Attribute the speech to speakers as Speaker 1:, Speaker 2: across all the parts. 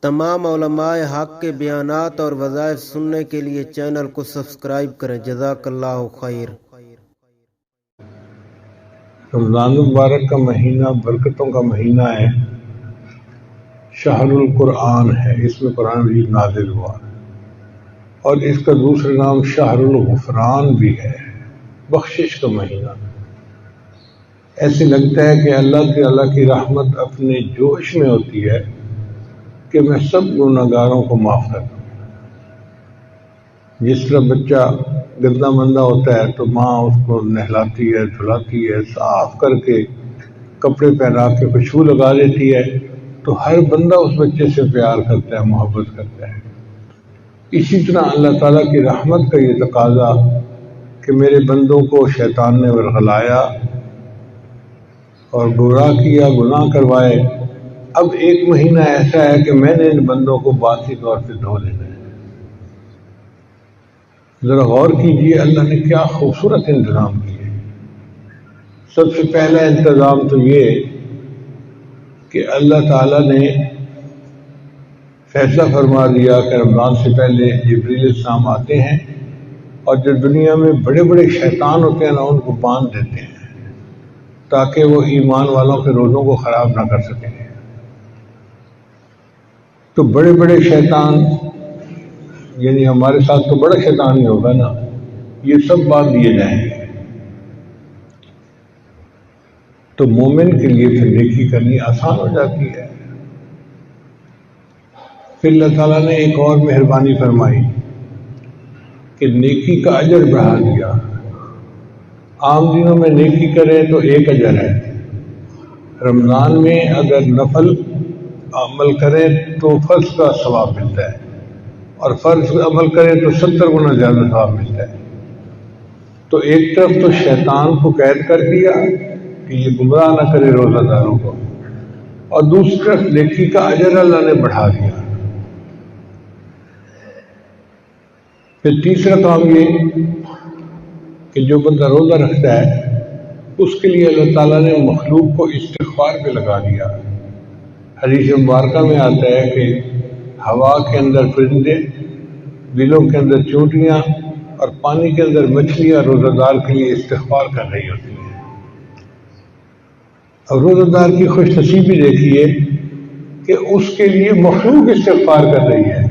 Speaker 1: تمام علماء حق کے بیانات اور وظائف سننے کے لیے چینل کو سبسکرائب کریں۔ جزاک اللہ خیر۔
Speaker 2: رمضان المبارک کا مہینہ برکتوں کا مہینہ ہے، شہر القرآن ہے، اس میں قرآن مجید نازل ہوا اور اس کا دوسرا نام شہر الغفران بھی ہے، بخشش کا مہینہ۔ ایسے لگتا ہے کہ اللہ کی رحمت اپنے جوش میں ہوتی ہے کہ میں سب گناہگاروں کو معاف کر دوں۔ جس طرح بچہ گندا مندہ ہوتا ہے تو ماں اس کو نہلاتی ہے، دھلاتی ہے، صاف کر کے کپڑے پہنا کے خوشبو لگا دیتی ہے، تو ہر بندہ اس بچے سے پیار کرتا ہے، محبت کرتا ہے۔ اسی طرح اللہ تعالیٰ کی رحمت کا یہ تقاضا کہ میرے بندوں کو شیطان نے ورغلایا اور گمراہ کیا، گناہ کروائے، اب ایک مہینہ ایسا ہے کہ میں نے ان بندوں کو باطنی طور پہ دھو لینا ہے۔ ذرا غور کیجئے اللہ نے کیا خوبصورت انتظام کیے۔ سب سے پہلا انتظام تو یہ کہ اللہ تعالیٰ نے فیصلہ فرما دیا کہ رمضان سے پہلے جبریل السلام آتے ہیں اور جو دنیا میں بڑے بڑے شیطان ہوتے ہیں نا، ان کو باندھ دیتے ہیں تاکہ وہ ایمان والوں کے روزوں کو خراب نہ کر سکیں۔ تو بڑے بڑے شیطان، یعنی ہمارے ساتھ تو بڑا شیطان ہی ہوگا نا، یہ سب باندھ دیے جائیں گے۔ تو مومن کے لیے پھر نیکی کرنی آسان ہو جاتی ہے۔ پھر اللہ تعالیٰ نے ایک اور مہربانی فرمائی کہ نیکی کا اجر بڑھا دیا۔ عام دنوں میں نیکی کرے تو ایک اجر ہے، رمضان میں اگر نفل عمل کرے تو فرض کا ثواب ملتا ہے، اور فرض عمل کرے تو 70 گنا زیادہ ثواب ملتا ہے۔ تو ایک طرف تو شیطان کو قید کر دیا کہ یہ گمراہ نہ کرے روزہ داروں کو، اور دوسری طرف نیکی کا اجر اللہ نے بڑھا دیا۔ پھر تیسرا کام یہ کہ جو بندہ روزہ رکھتا ہے اس کے لیے اللہ تعالیٰ نے مخلوق کو استغفار پہ لگا دیا۔ حدیث مبارکہ میں آتا ہے کہ ہوا کے اندر پرندے، بلوں کے اندر چونٹیاں اور پانی کے اندر مچھلیاں روزہ دار کے لیے استغفار کر رہی ہوتی ہیں۔ اور روزہ دار کی خوش نصیبی دیکھیے کہ اس کے لیے مخلوق استغفار کر رہی ہے،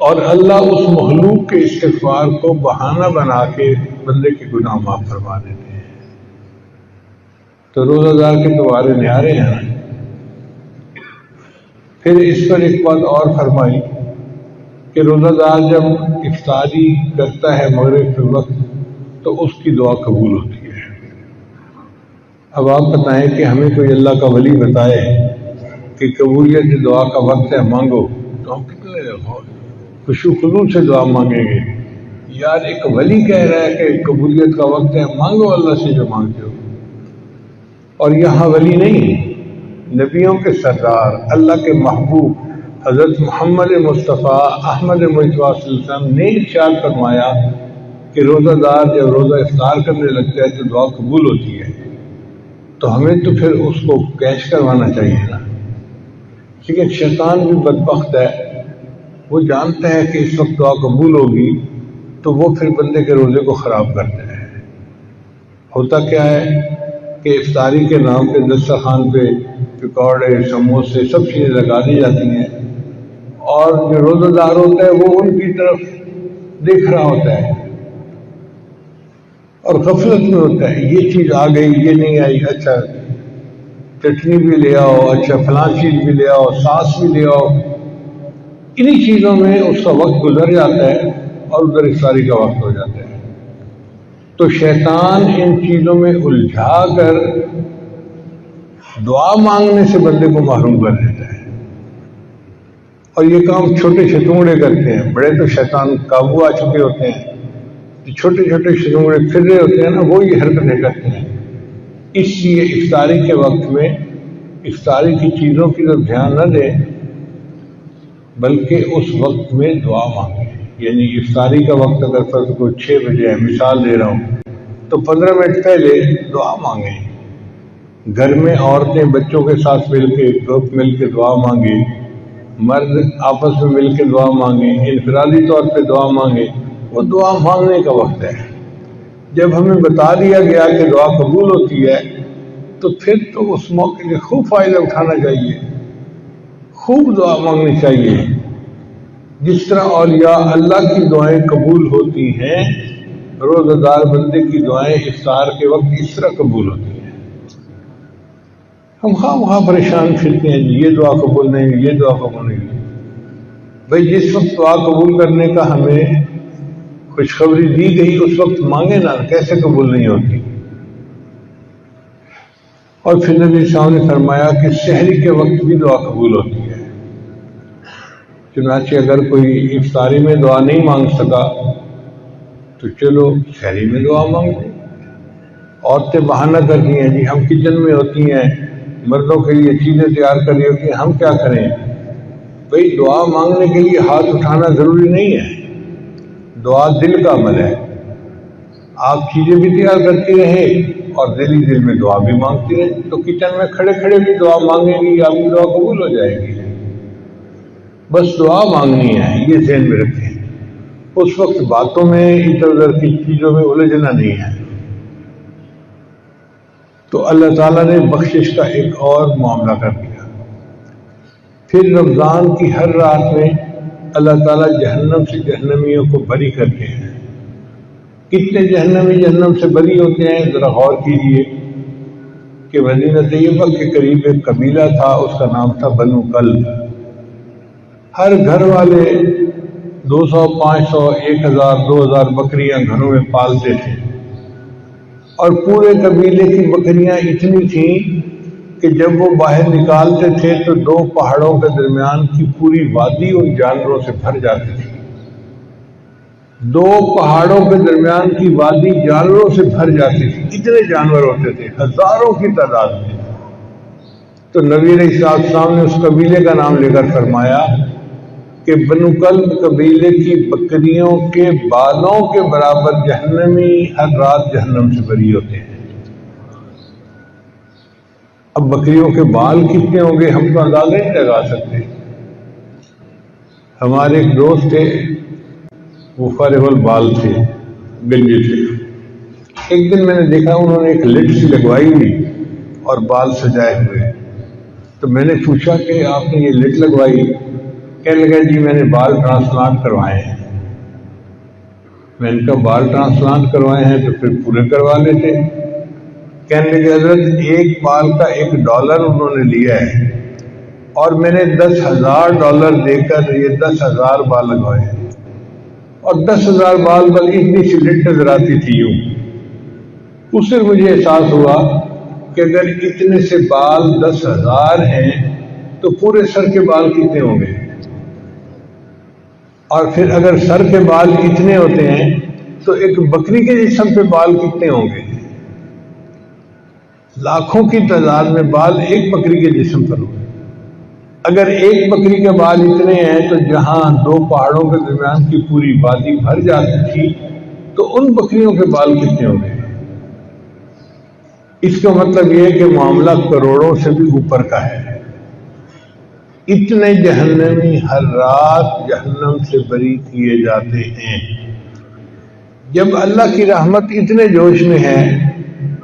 Speaker 2: اور اللہ اس مخلوق کے استغفار کو بہانہ بنا کے بندے کے گناہ معاف فرما دیتے ہیں۔ تو روزہ دار کے دوبارے نیارے ہیں۔ پھر اس پر ایک بات اور فرمائی کہ روزہ دار جب افطاری کرتا ہے مغرب کے وقت تو اس کی دعا قبول ہوتی ہے۔ اب آپ بتائیں کہ ہمیں کوئی اللہ کا ولی بتائے کہ قبولیت دعا کا وقت ہے، مانگو، تو ہم کتنے خوشو خضوع سے دعا مانگیں گے؟ یار ایک ولی کہہ رہا ہے کہ قبولیت کا وقت ہے، مانگو اللہ سے جو مانگتے ہو۔ اور یہاں ولی نہیں، نبیوں کے سردار، اللہ کے محبوب حضرت محمد مصطفیٰ احمد مجتبیٰ صلی اللہ علیہ وسلم نے ارشاد فرمایا کہ روزہ دار جب روزہ افطار کرنے لگتا ہے تو دعا قبول ہوتی ہے۔ تو ہمیں تو پھر اس کو کیش کروانا چاہیے نا۔ لیکن شیطان بھی بدبخت ہے، وہ جانتا ہے کہ اس وقت دعا قبول ہوگی تو وہ پھر بندے کے روزے کو خراب کرتا ہے۔ ہوتا کیا ہے کہ افطاری کے نام پہ دسترخوان پہ پکوڑے، سموسے، سب چیزیں لگا دی جاتی ہیں، اور جو روزہ دار ہوتا ہے وہ ان کی طرف دیکھ رہا ہوتا ہے اور غفلت میں ہوتا ہے، یہ چیز آ گئی، یہ نہیں آئی، اچھا چٹنی بھی لے آؤ، اچھا فلاں چیز بھی لے آؤ، ساس بھی لے آؤ۔ انہی چیزوں میں اس کا وقت گزر جاتا ہے اور ادھر افطاری کا وقت ہو جاتا ہے۔ تو شیطان ان چیزوں میں الجھا کر دعا مانگنے سے بندے کو محروم کر دیتا ہے، اور یہ کام چھوٹے شتونگڑے کرتے ہیں۔ بڑے تو شیطان قابو آ چکے ہوتے ہیں، چھوٹے چھوٹے شتونگڑے پھر رہے ہوتے ہیں نا، وہ یہ حرکتیں کرتے ہیں۔ اس لیے افطاری کے وقت میں افطاری کی چیزوں کی طرف دھیان نہ دیں، بلکہ اس وقت میں دعا مانگیں۔ یعنی افطاری کا وقت اگر فرض کو 6 بجے ہے، مثال دے رہا ہوں، تو 15 منٹ پہلے دعا مانگیں گھر میں عورتیں بچوں کے ساتھ مل کے گروپ مل کے دعا مانگے، مرد آپس میں مل کے دعا مانگے، انفرادی طور پہ دعا مانگے، وہ دعا مانگنے کا وقت ہے۔ جب ہمیں بتا دیا گیا کہ دعا قبول ہوتی ہے تو پھر تو اس موقع کے خوب فائدہ اٹھانا چاہیے، خوب دعا مانگنی چاہیے۔ جس طرح اولیاء اللہ کی دعائیں قبول ہوتی ہیں، روزہ دار بندے کی دعائیں افطار کے وقت اس طرح قبول ہوتی ہیں۔ ہم خواہ پریشان پھرتے ہیں، یہ دعا قبول نہیں ہوئی، یہ دعا قبول نہیں ہوئی۔ بھائی جس وقت دعا قبول کرنے کا ہمیں خوشخبری دی گئی اس وقت مانگے نا، کیسے قبول نہیں ہوتی؟ اور پھر نبی صاحب نے فرمایا کہ سحری کے وقت بھی دعا قبول ہوتی ہے۔ چنانچہ اگر کوئی افطاری میں دعا نہیں مانگ سکا تو چلو سحری میں دعا مانگ لیں۔ عورتیں بہانہ کرتی ہیں، جی ہم کچن میں ہوتی ہیں، مردوں کے لیے چیزیں تیار کر رہی ہوتی ہیں، ہم کیا کریں؟ بھئی دعا مانگنے کے لیے ہاتھ اٹھانا ضروری نہیں ہے، دعا دل کا عمل ہے۔ آپ چیزیں بھی تیار کرتی رہیں اور دل ہی دل میں دعا بھی مانگتی رہیں، تو کچن میں کھڑے کھڑے بھی دعا مانگیں گی، آپ کی دعا قبول ہو جائے گی۔ بس دعا مانگنی ہے، یہ ذہن میں رکھیں۔ اس وقت باتوں میں ادھر ادھر کی چیزوں میں الجھنا نہیں ہے۔ تو اللہ تعالیٰ نے بخشش کا ایک اور معاملہ کر دیا۔ پھر رمضان کی ہر رات میں اللہ تعالیٰ جہنم سے جہنمیوں کو بری کرتے ہیں۔ کتنے جہنمی جہنم سے بری ہوتے ہیں ذرا غور کیجئے کہ مدینہ طیبہ کے قریب ایک قبیلہ تھا، اس کا نام تھا بنو کلب۔ ہر گھر والے 200، 500، 1000، 2000 بکریاں گھروں میں پالتے تھے، اور پورے قبیلے کی بکریاں اتنی تھیں کہ جب وہ باہر نکالتے تھے تو 2 پہاڑوں کے درمیان کی پوری وادی ان جانوروں سے بھر جاتی تھی۔ 2 پہاڑوں کے درمیان کی وادی جانوروں سے بھر جاتی تھی، اتنے جانور ہوتے تھے، ہزاروں کی تعداد میں۔ تو نبی علیہ السلام نے اس قبیلے کا نام لے کر فرمایا کہ بنو کلب قبیلے کی بکریوں کے بالوں کے برابر جہنمی ہر رات جہنم سے بری ہوتے ہیں۔ اب بکریوں کے بال کتنے ہوں گے ہم تو اندازہ نہیں لگا سکتے۔ ہمارے ایک دوست تھے، وہ فارغ البال تھے، گنجے تھے۔ ایک دن میں نے دیکھا انہوں نے ایک لٹ سی لگوائی ہوئی اور بال سجائے ہوئے، تو میں نے پوچھا کہ آپ نے یہ لٹ لگوائی؟ کہنے لگا جی میں نے بال ٹرانسپلانٹ کروائے ہیں۔ میں نے کہا بال ٹرانسپلانٹ کروائے ہیں تو پھر پورے کروا لیتے۔ کہنے لگے حضرت ایک بال کا $1 انہوں نے لیا ہے اور میں نے $10,000 دے کر یہ 10,000 بال لگوائے ہیں، اور 10,000 بال بل اتنی سی لٹ نظر آتی تھی یوں۔ اس سے مجھے احساس ہوا کہ اگر اتنے سے بال 10,000 ہیں تو پورے سر کے بال کتنے ہوں گے، اور پھر اگر سر کے بال اتنے ہوتے ہیں تو ایک بکری کے جسم پہ بال کتنے ہوں گے؟ لاکھوں کی تعداد میں بال ایک بکری کے جسم پر ہوں گے۔ اگر ایک بکری کے بال اتنے ہیں تو جہاں 2 پہاڑوں کے درمیان کی پوری وادی بھر جاتی تھی تو ان بکریوں کے بال کتنے ہوں گے؟ اس کا مطلب یہ ہے کہ معاملہ کروڑوں سے بھی اوپر کا ہے۔ اتنے جہنمی ہر رات جہنم سے بری کیے جاتے ہیں۔ جب اللہ کی رحمت اتنے جوش میں ہے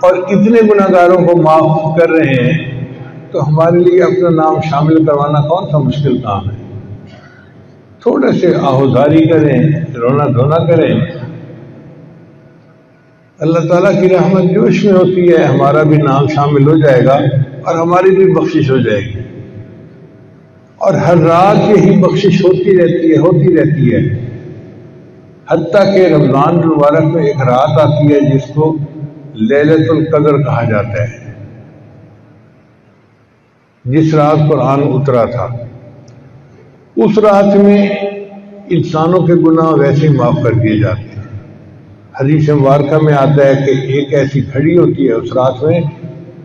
Speaker 2: اور اتنے گناہگاروں کو معاف کر رہے ہیں تو ہمارے لیے اپنا نام شامل کروانا کون سا مشکل کام ہے؟ تھوڑے سے آہوزاری کریں، رونا دھونا کریں، اللہ تعالیٰ کی رحمت جوش میں ہوتی ہے، ہمارا بھی نام شامل ہو جائے گا اور ہماری بھی بخشش ہو جائے گی۔ اور ہر رات یہی بخشش ہوتی رہتی ہے، حتیٰ کہ رمضان المبارک میں ایک رات آتی ہے جس کو لیلۃ القدر کہا جاتا ہے، جس رات قرآن اترا تھا۔ اس رات میں انسانوں کے گناہ ویسے ہی معاف کر دیے جاتے ہیں۔ حدیث مبارکہ میں آتا ہے کہ ایک ایسی گھڑی ہوتی ہے اس رات میں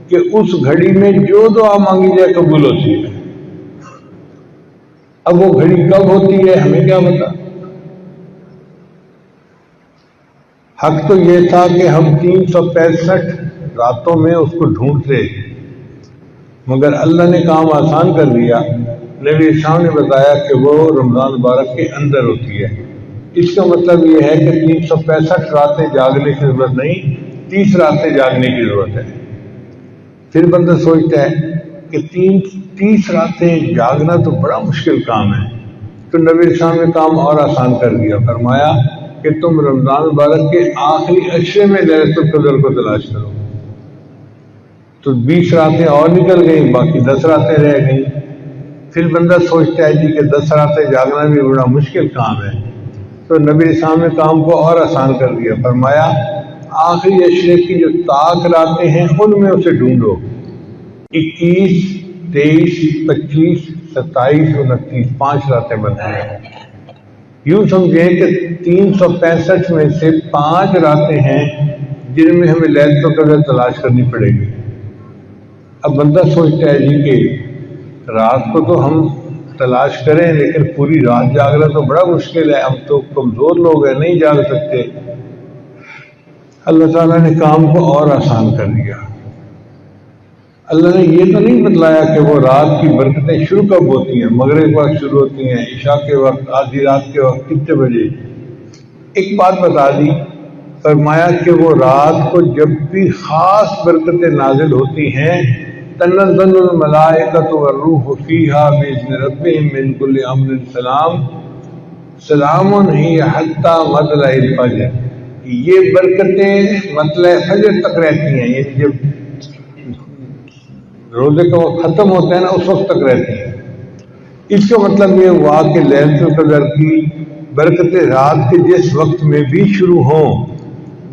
Speaker 2: کہ اس گھڑی میں جو دعا مانگی جائے قبول ہوتی ہے۔ اب وہ گھڑی کب ہوتی ہے ہمیں کیا پتا؟ حق تو یہ تھا کہ ہم 365 راتوں میں اس کو ڈھونڈتے مگر اللہ نے کام آسان کر دیا. نبی اسلام نے بتایا کہ وہ رمضان مبارک کے اندر ہوتی ہے. اس کا مطلب یہ ہے کہ 365 راتیں جاگنے کی ضرورت نہیں، 30 راتیں جاگنے کی ضرورت ہے. پھر بندہ سوچتا ہے کہ 30 راتیں جاگنا تو بڑا مشکل کام ہے. تو نبی اسلام نے کام اور آسان کر دیا. فرمایا کہ تم رمضان مبارک کے آخری عشرے میں لیلۃ القدر کو تلاش کرو. تو 20 راتیں اور نکل گئیں، باقی 10 راتیں رہ گئیں. پھر بندہ سوچتا ہے جی کہ 10 راتیں جاگنا بھی بڑا مشکل کام ہے. تو نبی اسلام نے کام کو اور آسان کر دیا. فرمایا آخری عشرے کی جو طاق راتیں ہیں ان میں اسے ڈھونڈو. 21، 23، 25، 27، 29، 5 راتیں بنتی ہیں. یوں سمجھیں کہ 365 میں سے 5 راتیں ہیں جن میں ہمیں لیلۃ القدر تلاش کرنی پڑے گی. اب بندہ سوچتا ہے جی کہ رات کو تو ہم تلاش کریں لیکن پوری رات جاگنا تو بڑا مشکل ہے، ہم تو کمزور لوگ ہیں، نہیں جاگ سکتے. اللہ تعالیٰ نے کام کو اور آسان کر دیا. اللہ نے یہ تو نہیں بتلایا کہ وہ رات کی برکتیں شروع کب ہوتی ہیں، مغرب وقت شروع ہوتی ہیں، عشاء کے وقت، آدھی رات کے وقت، کتنے بجے. ایک بات بتا دی. فرمایا کہ وہ رات کو جب بھی خاص برکتیں نازل ہوتی ہیں، تنزل الملائکۃ والروح فیہا بإذن ربہم من کل امر سلام سلام ہی حتی مطلع الفجر. یہ برکتیں مطلع فجر تک رہتی ہیں، یعنی جب روزے کا وقت ختم ہوتا ہے نا اس وقت تک رہتی ہیں. اس کا مطلب یہ ہوا کہ لیلۃ القدر کی برکتیں رات کے جس وقت میں بھی شروع ہوں،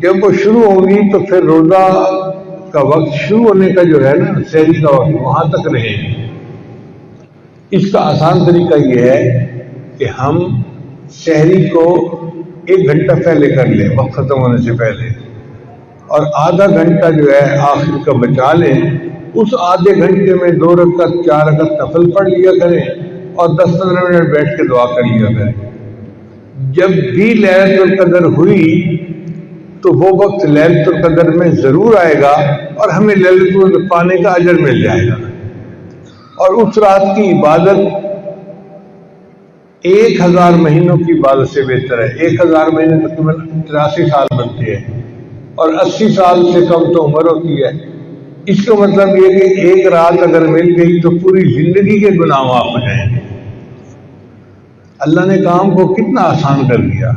Speaker 2: جب وہ شروع ہوگی تو پھر روزہ کا وقت شروع ہونے کا جو ہے نا سحری کا وقت وہاں تک رہے گی. اس کا آسان طریقہ یہ ہے کہ ہم سحری کو 1 گھنٹہ پہلے کر لیں وقت ختم ہونے سے پہلے، اور آدھا گھنٹہ جو ہے آخر کا بچا لیں. اس آدھے گھنٹے میں 2 رکعت 4 رکعت نفل پڑھ لیا کریں اور 10-15 منٹ بیٹھ کے دعا کر لیا کریں. جب بھی لیلۃ القدر ہوئی تو وہ وقت لیلۃ القدر میں ضرور آئے گا اور ہمیں لیلۃ القدر پانے کا اجر مل جائے گا. اور اس رات کی عبادت 1000 مہینوں کی عبادت سے بہتر ہے. 1000 مہینے تقریباً 83 سال بنتے ہیں اور 80 سال سے کم تو عمر ہوتی ہے. اس کا مطلب یہ کہ ایک رات اگر مل گئی تو پوری زندگی کے گناہ معاف ہو جائیں گے. اللہ نے کام کو کتنا آسان کر دیا.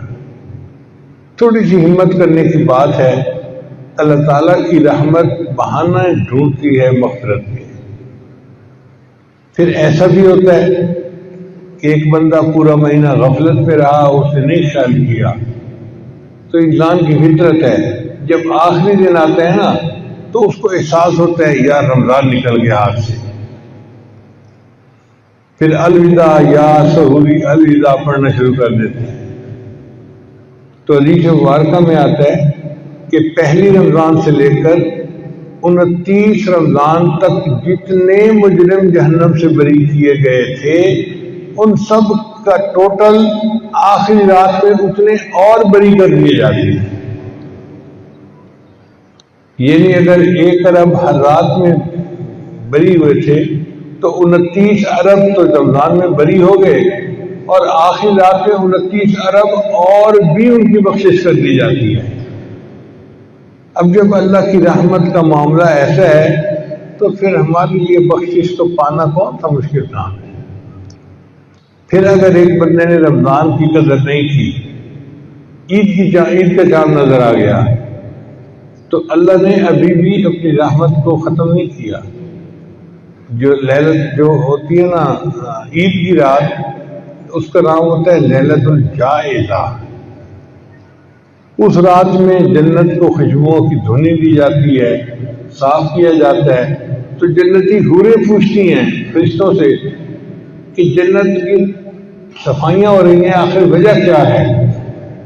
Speaker 2: تھوڑی سی ہمت کرنے کی بات ہے. اللہ تعالیٰ کی رحمت بہانہ ڈھونڈتی ہے مغفرت کے. پھر ایسا بھی ہوتا ہے کہ ایک بندہ پورا مہینہ غفلت میں رہا، اس نے نہیں خیال کیا، تو انسان کی فطرت ہے جب آخری دن آتا ہے نا تو اس کو احساس ہوتا ہے یار رمضان نکل گیا ہاتھ سے. پھر الوداع یا سحوری الوداع پڑھنا شروع کر دیتے ہیں. تو حدیث مبارکہ میں آتا ہے کہ پہلی رمضان سے لے کر 29 رمضان تک جتنے مجرم جہنم سے بری کیے گئے تھے ان سب کا ٹوٹل آخری رات میں اتنے اور بری کر دیے جاتے ہیں. یعنی اگر 1 ارب ہر رات میں بری ہوئے تھے تو 29 ارب تو رمضان میں بری ہو گئے اور آخری رات میں 29 ارب اور بھی ان کی بخشش کر دی جاتی ہے. اب جب اللہ کی رحمت کا معاملہ ایسا ہے تو پھر ہمارے لیے بخشش تو پانا کون سا مشکل کام ہے. پھر اگر ایک بندے نے رمضان کی قدر نہیں کی، عید کا چاند نظر آ گیا، تو اللہ نے ابھی بھی اپنی رحمت کو ختم نہیں کیا. جو لیلت جو ہوتی ہے نا عید کی رات، اس کا نام ہوتا ہے لیلۃ الجائزہ. اس رات میں جنت کو خوشبوؤں کی دھنی دی جاتی ہے، صاف کیا جاتا ہے. تو جنتی حوریں پوچھتی ہیں فرشتوں سے کہ جنت کی صفائیاں ہو رہی ہیں، آخر وجہ کیا ہے؟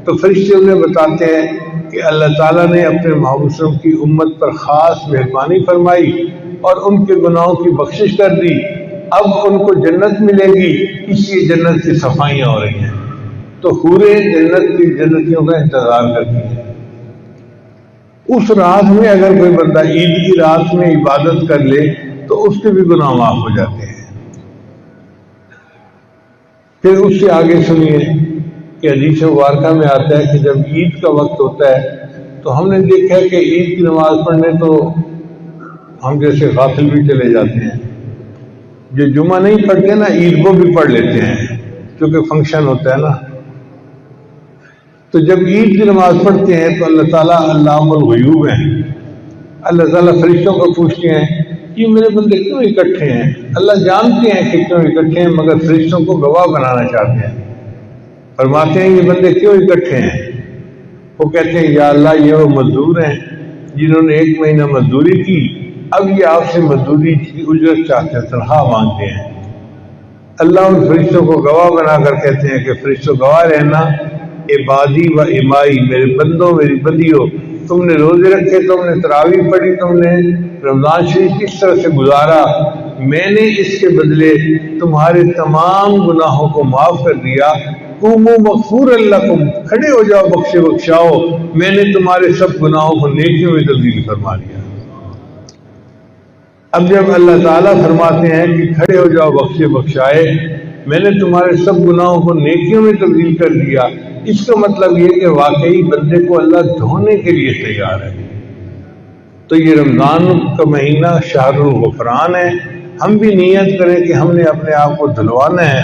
Speaker 2: تو فرشتے انہیں بتاتے ہیں کہ اللہ تعالیٰ نے اپنے محبوب کی امت پر خاص مہربانی فرمائی اور ان کے گناہوں کی بخشش کر دی. اب ان کو جنت ملے گی، اس لیے جنت کی صفائیاں ہو رہی ہیں. تو حوریں جنتیوں کا انتظار کرتی ہیں. اس رات میں اگر کوئی بندہ عید کی رات میں عبادت کر لے تو اس کے بھی گناہ معاف ہو جاتے ہیں۔ پھر اس سے آگے سنیے کہ حدیث مبارکہ میں آتا ہے کہ جب عید کا وقت ہوتا ہے تو ہم نے دیکھا کہ عید کی نماز پڑھنے تو ہم جیسے غافل بھی چلے جاتے ہیں، جو جمعہ نہیں پڑھتے نا عید کو بھی پڑھ لیتے ہیں کیونکہ فنکشن ہوتا ہے نا۔ تو جب عید کی نماز پڑھتے ہیں تو اللہ تعالیٰ علام الغیوب ہیں، اللہ تعالیٰ فرشتوں کو پوچھتے ہیں یہ میرے بندے کیوں اکٹھے ہیں؟ اللہ جانتے ہیں کہ کیوں اکٹھے ہیں، مگر فرشتوں کو گواہ بنانا چاہتے ہیں۔ فرماتے ہیں یہ بندے کیوں اکٹھے ہیں؟ وہ کہتے ہیں یا اللہ یہ وہ مزدور ہیں جنہوں نے 1 مہینہ مزدوری کی، اب یہ آپ سے مزدوری کی اجرت چاہتے ہیں، تنخواہ مانگتے ہیں۔ اللہ ان فرشتوں کو گواہ بنا کر کہتے ہیں کہ فرشتوں گواہ رہنا، عبادی و امائی، میرے بندوں میری بندیوں، تم نے روزے رکھے، تم نے تراویح پڑھی، تم نے رمضان شریف کس طرح سے گزارا، میں نے اس کے بدلے تمہارے تمام گناہوں کو معاف کر دیا۔ قوموا مغفورا لکم، کھڑے ہو جاؤ بخشے بخشاؤ، میں نے تمہارے سب گناہوں کو نیکیوں میں تبدیل فرما دیا۔ اب جب اللہ تعالیٰ فرماتے ہیں کہ کھڑے ہو جاؤ بخشے بخشائے، میں نے تمہارے سب گناہوں کو نیکیوں میں تبدیل کر دیا، اس کا مطلب یہ کہ واقعی بندے کو اللہ دھونے کے لیے تیار ہے۔ تو یہ رمضان کا مہینہ شہر الغفران ہے، ہم بھی نیت کریں کہ ہم نے اپنے آپ کو دھلوانا ہے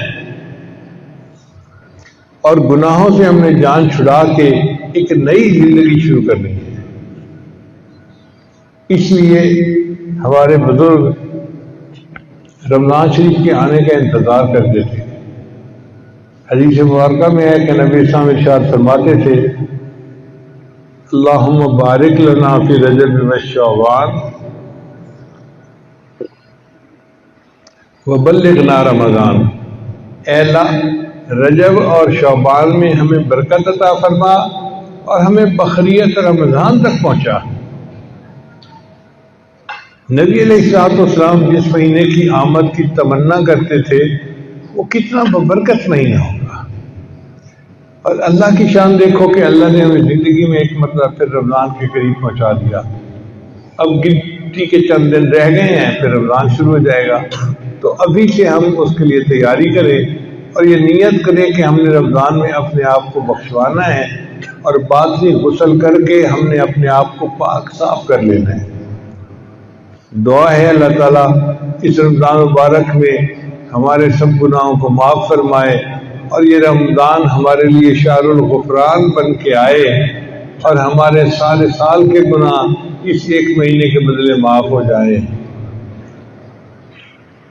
Speaker 2: اور گناہوں سے ہم نے جان چھڑا کے ایک نئی زندگی شروع کرنی ہے۔ اس لیے ہمارے بزرگ رمضان شریف کے آنے کا انتظار کرتے تھے۔ حدیث مبارکہ میں ہے کہ نبی اسلام ارشاد فرماتے تھے اللہم بارک لنا فی رجب و شعبان وبلغنا رمضان، اے اللہ رجب اور شعبان میں ہمیں برکت عطا فرما اور ہمیں بقریت رمضان تک پہنچا۔ نبی علیہ السلام جس مہینے کی آمد کی تمنا کرتے تھے وہ کتنا ببرکت مہینہ ہوگا، اور اللہ کی شان دیکھو کہ اللہ نے ہمیں زندگی میں ایک مرتبہ پھر رمضان کے قریب پہنچا دیا۔ اب گنتی کے چند دن رہ گئے ہیں، پھر رمضان شروع ہو جائے گا، تو ابھی سے ہم اس کے لیے تیاری کریں اور یہ نیت کریں کہ ہم نے رمضان میں اپنے آپ کو بخشوانا ہے اور باطنی غسل کر کے ہم نے اپنے آپ کو پاک صاف کر لینا ہے۔ دعا ہے اللہ تعالیٰ اس رمضان مبارک میں ہمارے سب گناہوں کو معاف فرمائے اور یہ رمضان ہمارے لیے شہر الغفران بن کے آئے اور ہمارے سارے سال کے گناہ اس 1 مہینے کے بدلے معاف ہو جائے۔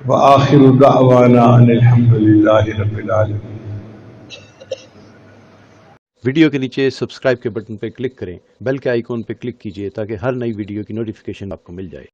Speaker 2: وآخر دعوانا ان الحمدللہ رب العالمین۔
Speaker 3: ویڈیو کے نیچے سبسکرائب کے بٹن پہ کلک کریں، بیل کے آئیکن پہ کلک کیجئے تاکہ ہر نئی ویڈیو کی نوٹیفیکیشن آپ کو مل جائے۔